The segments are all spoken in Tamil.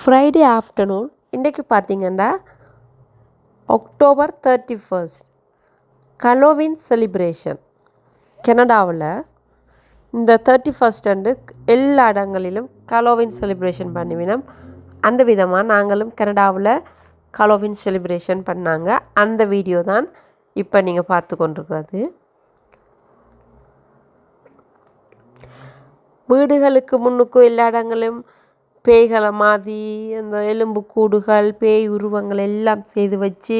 ஃப்ரைடே ஆஃப்டர்நூன் இன்றைக்கு பார்த்திங்கன்னா October 31st ஹாலோவீன் செலிப்ரேஷன். கனடாவில் இந்த 31st அன்று எல்லா இடங்களிலும் ஹாலோவீன் செலிப்ரேஷன் பண்ணுவினோம். அந்த விதமாக நாங்களும் கனடாவில் ஹாலோவீன் செலிப்ரேஷன் பண்ணாங்க. அந்த வீடியோ தான் இப்போ நீங்கள் பார்த்து கொண்டிருக்கிறது. வீடுகளுக்கு முன்னுக்கும் எல்லா இடங்களும் பேய்களை மாதிரி அந்த எலும்பு கூடுகள் பேய் உருவங்கள் எல்லாம் செய்து வச்சு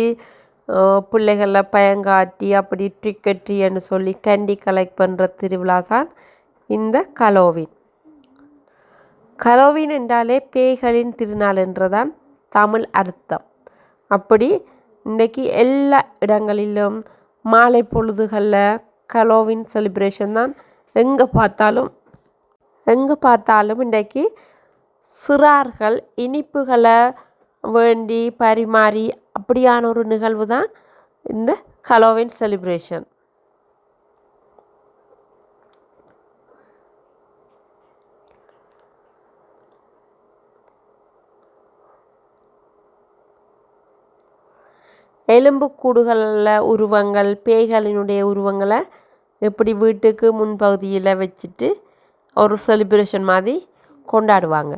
பிள்ளைகளை பயங்காட்டி அப்படி ட்ரிக்கட்ரின்னு சொல்லி கேண்டி கலெக்ட் பண்ணுற திருவிழா தான் இந்த ஹாலோவீன். ஹாலோவீன் என்றாலே பேய்களின் திருநாள் என்றுதான் தமிழ் அர்த்தம். அப்படி இன்றைக்கி எல்லா இடங்களிலும் மாலை பொழுதுகளில் ஹாலோவீன் செலிப்ரேஷன் தான். எங்கே பார்த்தாலும் இன்றைக்கி சிறார்கள் இனிப்புகளை வேண்டி பரிமாறி அப்படியான ஒரு நிகழ்வு தான் இந்த ஹாலோவீன் செலிப்ரேஷன். எலும்புக்கூடுகளில் உருவங்கள் பேய்களினுடைய உருவங்களை எப்படி வீட்டுக்கு முன்பகுதியில் வச்சுட்டு ஒரு செலிப்ரேஷன் மாதிரி கொண்டாடுவாங்க.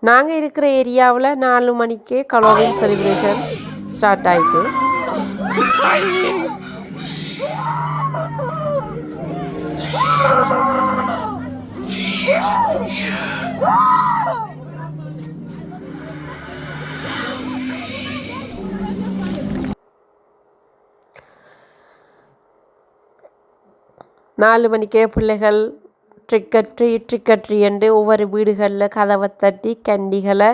நாங்கள் இருக்கிற ஏரியாவில் 4 மணிக்கே ஹாலோவீன் செலிப்ரேஷன் ஸ்டார்ட் ஆகிட்டு நாலு மணிக்கே பிள்ளைகள் ட்ரிக்கட்ரி என்று ஒவ்வொரு வீடுகளில் கதவை தட்டி கண்டிகளை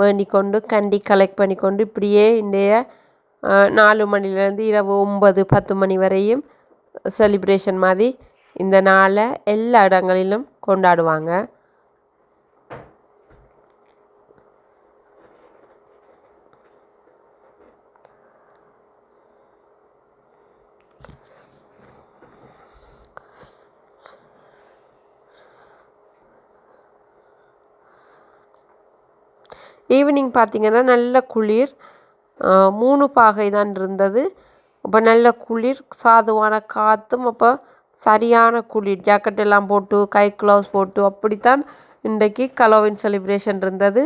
வேண்டிக் கொண்டு கண்டி கலெக்ட் பண்ணி கொண்டு இப்படியே இன்றைய 4 மணிலேருந்து இரவு 9-10 மணி வரையும் செலிப்ரேஷன் மாதிரி இந்த நாளை எல்லா இடங்களிலும் கொண்டாடுவாங்க. ஈவினிங் பார்த்திங்கன்னா நல்ல குளிர், 3 பாகை தான் இருந்தது. அப்போ நல்ல குளிர், சாதுவான காற்றும், அப்போ சரியான குளிர். ஜாக்கெட் எல்லாம் போட்டு கை க்ளவுஸ் போட்டு அப்படித்தான் இன்றைக்கு ஹாலோவீன் செலிப்ரேஷன் இருந்தது.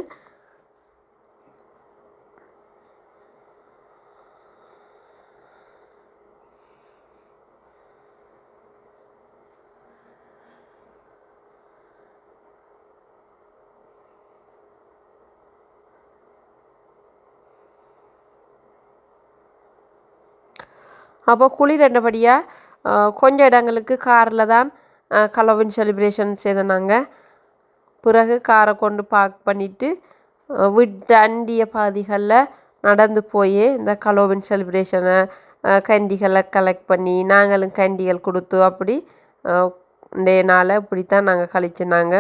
அப்போ குளிர் என்னபடியாக கொஞ்சம் இடங்களுக்கு காரில் தான் ஹாலோவீன் செலிப்ரேஷன் செய்தனாங்க. பிறகு காரை கொண்டு பார்க் பண்ணிவிட்டு விட்டு அண்டிய பாதிகளில் நடந்து போய் இந்த ஹாலோவீன் செலிப்ரேஷனை கண்டிகளை கலெக்ட் பண்ணி நாங்களும் கண்டிகள் கொடுத்து அப்படி இன்றைய நாளை இப்படித்தான் நாங்கள் கழிச்சினாங்க.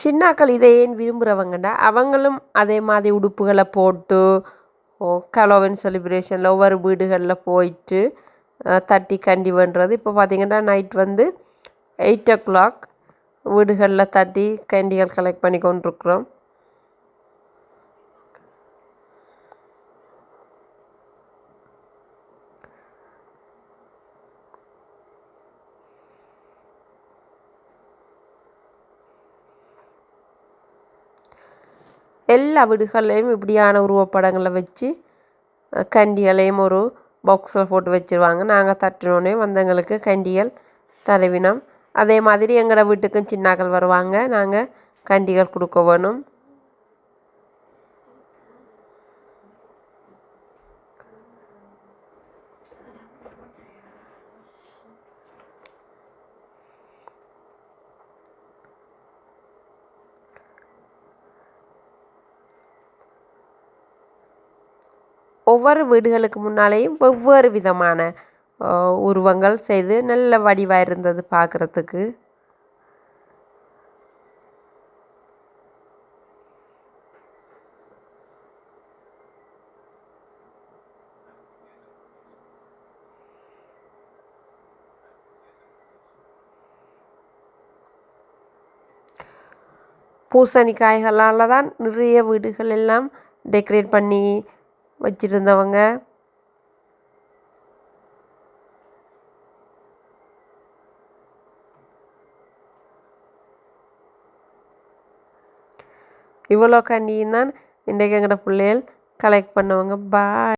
சின்னாக்கள் இதை ஏன் விரும்புகிறவங்கன்னா அவங்களும் அதே மாதிரி உடுப்புகளை போட்டு ஹாலோவீன் செலிப்ரேஷனில் ஒவ்வொரு வீடுகளில் போயிட்டு தட்டி கண்டி பண்ணுறது. இப்போ பார்த்திங்கன்னா நைட் 8 o'clock வீடுகளில் தட்டி கண்டிகள் கலெக்ட் பண்ணி கொண்டிருக்கிறோம். எல்லா வீடுகள்லையும் இப்படியான உருவப்படங்களை வச்சு கண்டிகளையும் ஒரு பாக்ஸில் போட்டு வச்சுருவாங்க. நாங்கள் தட்டினோடனே வந்தவங்களுக்கு கண்டிகள் தருவினோம். அதே மாதிரி எங்களோட வீட்டுக்கும் சின்னாக்கள் வருவாங்க, நாங்கள் கண்டிகள் கொடுக்க வேணும். ஒவ்வொரு வீடுகளுக்கு முன்னாலேயும் வெவ்வேறு விதமான உருவங்கள் செய்து நல்ல வடிவாக இருந்தது பார்க்குறதுக்கு. பூசணிக்காய்களால் தான் நிறைய வீடுகள் எல்லாம் டெக்கரேட் பண்ணி வச்சிருந்தவங்க. இவ்வளோ கண்டியும் தான் இன்றைக்கு எங்களோட பிள்ளைகள் கலெக்ட் பண்ணுவாங்க. பாய்.